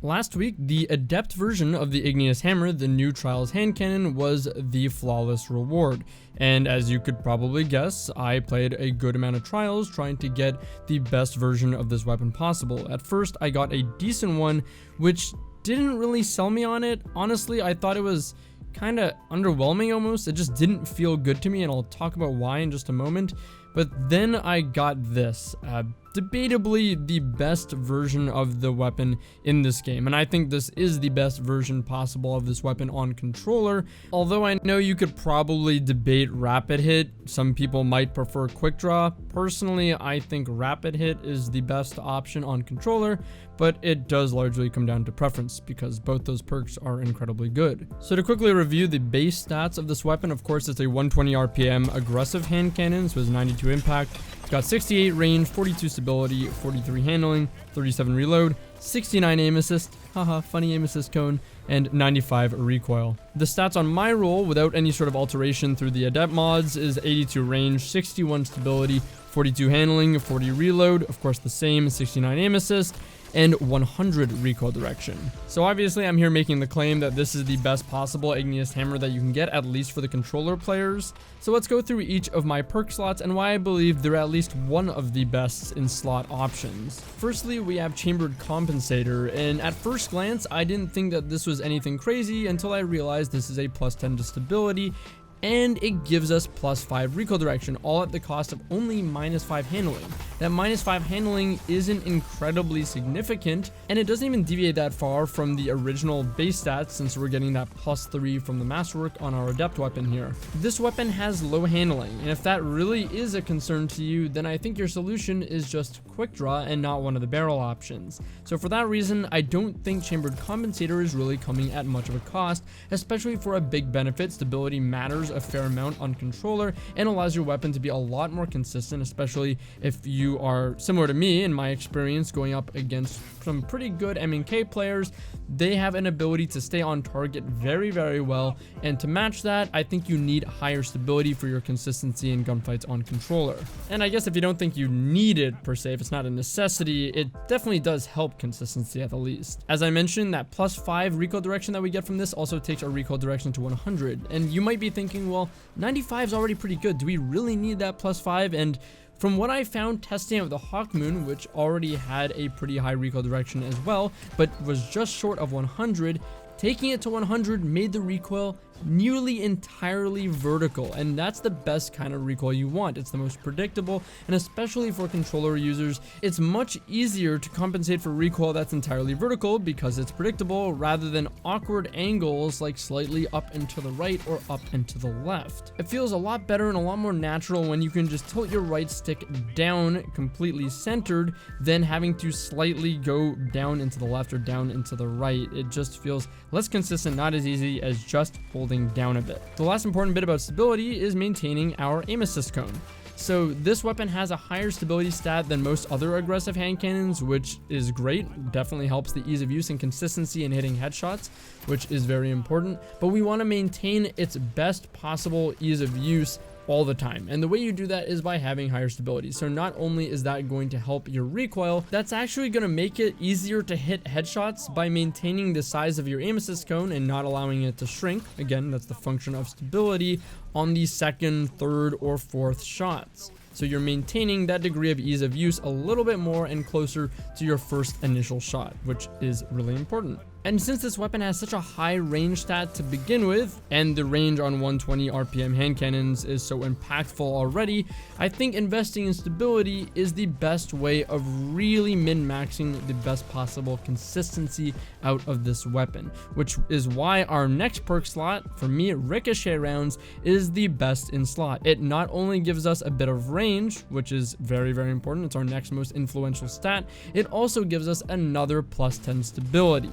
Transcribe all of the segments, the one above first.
Last week, the Adept version of the Igneous hammer, the new Trials hand cannon, was the flawless reward. And as you could probably guess, I played a good amount of Trials trying to get the best version of this weapon possible. At first, I got a decent one, which didn't really sell me on it. Honestly, I thought it was kind of underwhelming almost. It just didn't feel good to me, and I'll talk about why in just a moment. But then I got this, debatably the best version of the weapon in this game, and I think this is the best version possible of this weapon on controller. Although I know you could probably debate rapid hit, some people might prefer quick draw. Personally, I think rapid hit is the best option on controller, but it does largely come down to preference because both those perks are incredibly good. So to quickly review the base stats of this weapon, of course it's a 120 RPM aggressive hand cannon, so it's 92 impact. It's got 68 range, 42 stability, 43 handling, 37 reload, 69 aim assist, haha, funny aim assist cone, and 95 recoil. The stats on my roll, without any sort of alteration through the Adept mods, is 82 range, 61 stability, 42 handling, 40 reload, of course the same, 69 aim assist, and 100 recoil direction. So obviously I'm here making the claim that this is the best possible Igneous hammer that you can get, at least for the controller players. So let's go through each of my perk slots and why I believe they're at least one of the best in slot options. Firstly, we have Chambered Compensator, and at first glance I didn't think that this was anything crazy until I realized this is a plus 10 to stability, and it gives us plus 5 recoil direction, all at the cost of only minus 5 handling. That minus 5 handling isn't incredibly significant, and it doesn't even deviate that far from the original base stats since we're getting that plus 3 from the masterwork on our Adept weapon here. This weapon has low handling, and if that really is a concern to you, then I think your solution is just quick draw and not one of the barrel options. So for that reason, I don't think Chambered Compensator is really coming at much of a cost, especially for a big benefit. Stability matters a fair amount on controller and allows your weapon to be a lot more consistent, especially if you are similar to me in my experience going up against some pretty good M&K players. They have an ability to stay on target very, very well, and to match that, I think you need higher stability for your consistency in gunfights on controller. And I guess if you don't think you need it per se, if it's not a necessity, it definitely does help consistency at the least. As I mentioned, that plus 5 recoil direction that we get from this also takes our recoil direction to 100, and you might be thinking, well, 95 is already pretty good. Do we really need that plus 5? And from what I found testing out the Hawkmoon, which already had a pretty high recoil direction as well, but was just short of 100, taking it to 100 made the recoil nearly entirely vertical, and that's the best kind of recoil you want. It's the most predictable, and especially for controller users, it's much easier to compensate for recoil that's entirely vertical because it's predictable rather than awkward angles like slightly up and to the right or up and to the left. It feels a lot better and a lot more natural when you can just tilt your right stick down completely centered than having to slightly go down into the left or down into the right. It just feels less consistent, not as easy as just holding down a bit. The last important bit about stability is maintaining our aim assist cone. So this weapon has a higher stability stat than most other aggressive hand cannons, which is great. Definitely helps the ease of use and consistency in hitting headshots, which is very important. But we want to maintain its best possible ease of use all the time, and the way you do that is by having higher stability. So not only is that going to help your recoil, that's actually going to make it easier to hit headshots by maintaining the size of your aim assist cone and not allowing it to shrink. Again, that's the function of stability on the second, third, or fourth shots. So you're maintaining that degree of ease of use a little bit more and closer to your first initial shot, which is really important. And since this weapon has such a high range stat to begin with, and the range on 120 RPM hand cannons is so impactful already, I think investing in stability is the best way of really min-maxing the best possible consistency out of this weapon, which is why our next perk slot, for me, Ricochet rounds, is the best in slot. It not only gives us a bit of range, which is very, very important, it's our next most influential stat, it also gives us another plus 10 stability.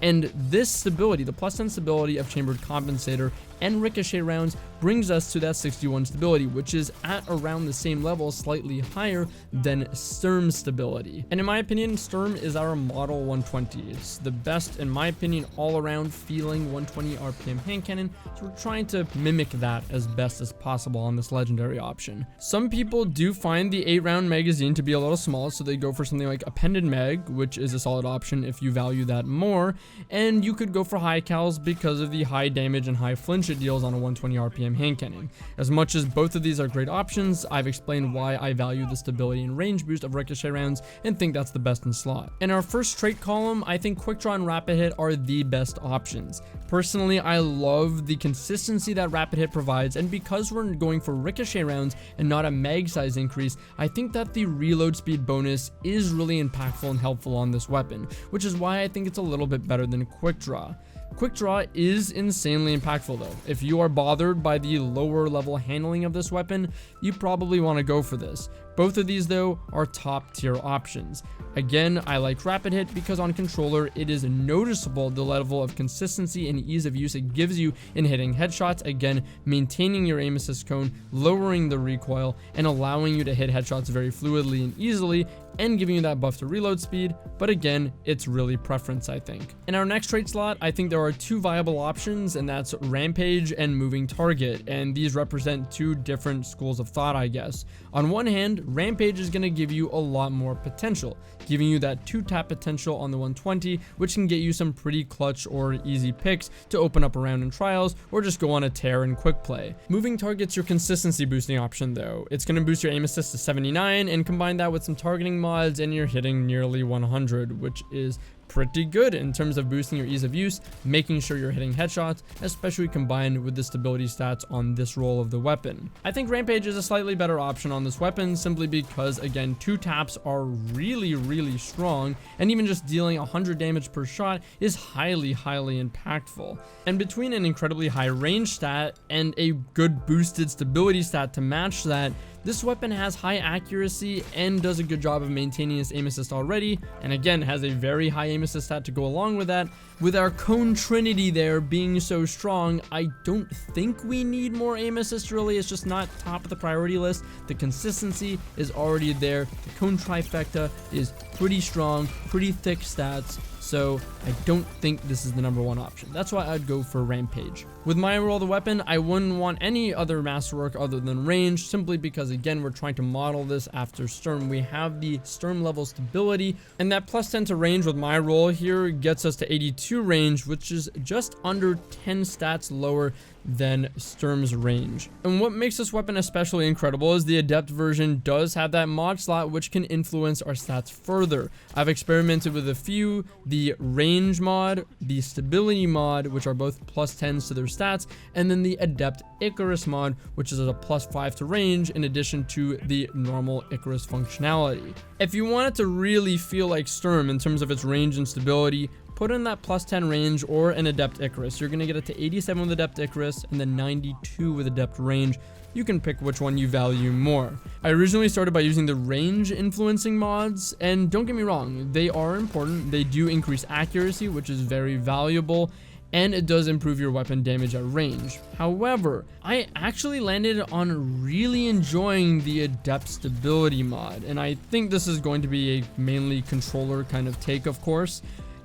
And this stability, the plus 10 stability of Chambered Compensator and Ricochet rounds, brings us to that 61 stability, which is at around the same level, slightly higher than Sturm's stability. And in my opinion, Sturm is our model 120. It's the best, in my opinion, all around feeling 120 RPM hand cannon, so we're trying to mimic that as best as possible on this legendary option. Some people do find the 8-round magazine to be a little small, so they go for something like Appended Mag, which is a solid option if you value that more, and you could go for high cals because of the high damage and high flinch it deals on a 120 RPM hand cannon. As much as both of these are great options, I've explained why I value the stability and range boost of Ricochet rounds and think that's the best in slot. In our first trait column, I think Quick Draw and Rapid Hit are the best options. Personally, I love the consistency that Rapid Hit provides, and because we're going for Ricochet rounds and not a mag size increase, I think that the reload speed bonus is really impactful and helpful on this weapon, which is why I think it's a little bit better than Quick Draw. Quick Draw is insanely impactful though. If you are bothered by the lower level handling of this weapon, you probably want to go for this. Both of these though are top tier options. Again, I like Rapid Hit because on controller it is noticeable the level of consistency and ease of use it gives you in hitting headshots, again maintaining your aim assist cone, lowering the recoil, and allowing you to hit headshots very fluidly and easily, and giving you that buff to reload speed, but again, it's really preference, I think. In our next trait slot, I think there are two viable options, and that's Rampage and Moving Target, and these represent two different schools of thought, I guess. On one hand, Rampage is going to give you a lot more potential, giving you that 2-tap potential on the 120, which can get you some pretty clutch or easy picks to open up a round in trials, or just go on a tear in quick play. Moving Target's your consistency boosting option though. It's going to boost your aim assist to 79, and combine that with some targeting mods, and you're hitting nearly 100, which is pretty good in terms of boosting your ease of use, making sure you're hitting headshots, especially combined with the stability stats on this role of the weapon. I think Rampage is a slightly better option on this weapon simply because, again, 2 taps are really strong, and even just dealing 100 damage per shot is highly impactful. And between an incredibly high range stat and a good boosted stability stat to match that, this weapon has high accuracy and does a good job of maintaining its aim assist already, and again has a very high aim assist stat to go along with that. With our cone trinity there being so strong, I don't think we need more aim assist really. It's just not top of the priority list. The consistency is already there. The cone trifecta is pretty strong, pretty thick stats, so I don't think this is the #1 option. That's why I'd go for Rampage. With my role of the weapon, I wouldn't want any other masterwork other than range, simply because again we're trying to model this after Sturm. We have the Sturm level stability, and that plus 10 to range with my role here gets us to 82 range, which is just under 10 stats lower than Sturm's range. And what makes this weapon especially incredible is the Adept version does have that mod slot which can influence our stats further. I've experimented with a few, the range mod, the stability mod, which are both plus 10s to their stats, and then the Adept Icarus mod, which is a plus 5 to range in addition to the normal Icarus functionality. If you want it to really feel like Sturm in terms of its range and stability, put in that plus 10 range or an Adept Icarus. You're going to get it to 87 with Adept Icarus and then 92 with Adept range. You can pick which one you value more. I originally started by using the range influencing mods, and don't get me wrong, they are important. They do increase accuracy, which is very valuable, and it does improve your weapon damage at range. However, I actually landed on really enjoying the Adept Stability mod, and I think this is going to be a mainly controller kind of take, of course.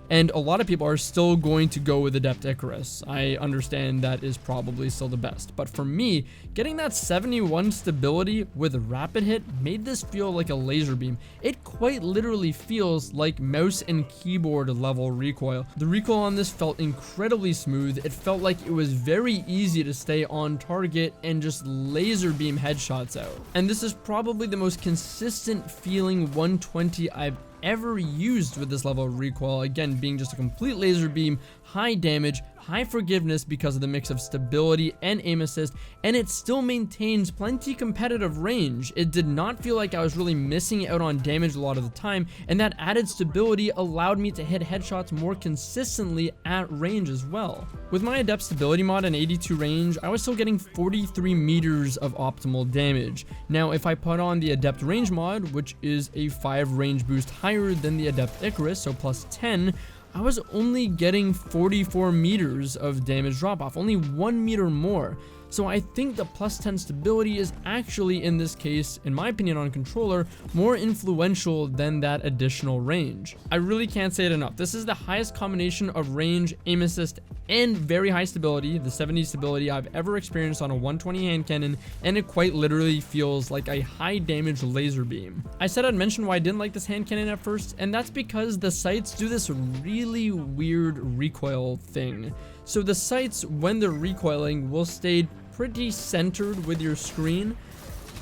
And a lot of people are still going to go with Adept Icarus. I understand that is probably still the best. But for me, getting that 71 stability with Rapid Hit made this feel like a laser beam. It quite literally feels like mouse and keyboard level recoil. The recoil on this felt incredibly smooth. It felt like it was very easy to stay on target and just laser beam headshots out. And this is probably the most consistent feeling 120 I've ever used with this level of recoil, again being just a complete laser beam, high damage, high forgiveness because of the mix of stability and aim assist, and it still maintains plenty competitive range. It did not feel like I was really missing out on damage a lot of the time, and that added stability allowed me to hit headshots more consistently at range as well. With my Adept Stability mod and 82 range, I was still getting 43 meters of optimal damage. Now if I put on the Adept Range mod, which is a 5 range boost higher than the Adept Icarus, so plus 10, I was only getting 44 meters of damage drop off, only 1 meter more. So I think the +10 stability is actually, in this case, in my opinion on controller, more influential than that additional range. I really can't say it enough. This is the highest combination of range, aim assist, and very high stability, the 70 stability I've ever experienced on a 120 hand cannon, and it quite literally feels like a high damage laser beam. I said I'd mention why I didn't like this hand cannon at first, and that's because the sights do this really weird recoil thing. So the sights, when they're recoiling, will stay pretty centered with your screen,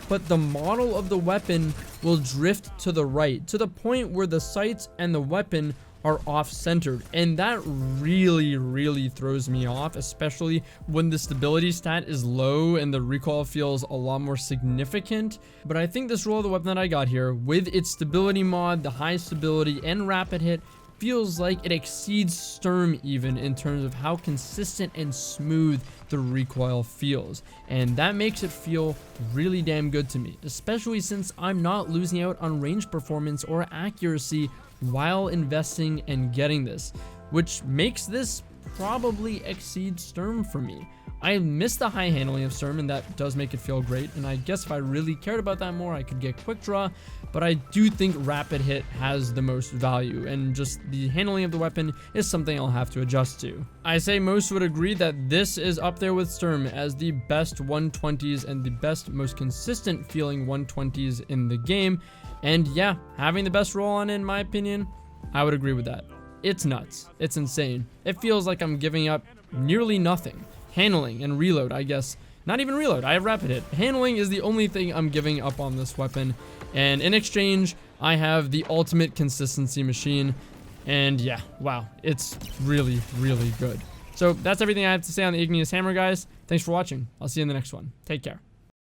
but the model of the weapon will drift to the right, to the point where the sights and the weapon are off-centered, and that really throws me off, especially when the stability stat is low and the recoil feels a lot more significant. But I think this roll of the weapon that I got here, with its stability mod, the high stability, and rapid hit, feels like it exceeds Sturm even in terms of how consistent and smooth the recoil feels, and that makes it feel really damn good to me, especially since I'm not losing out on range performance or accuracy while investing and getting this, which makes this probably exceed Sturm for me. I miss the high handling of Sturm, and that does make it feel great, and I guess if I really cared about that more, I could get quick draw, but I do think rapid hit has the most value, and just the handling of the weapon is something I'll have to adjust to. I say most would agree that this is up there with Sturm as the best 120s and the best, most consistent feeling 120s in the game, and yeah, having the best roll on it, in my opinion, I would agree with that. It's nuts. It's insane. It feels like I'm giving up nearly nothing. Handling and reload, I guess. Not even reload, I have rapid hit. Handling is the only thing I'm giving up on this weapon. And in exchange, I have the ultimate consistency machine. And yeah, wow, it's really good. So that's everything I have to say on the Igneous Hammer, guys. Thanks for watching. I'll see you in the next one. Take care.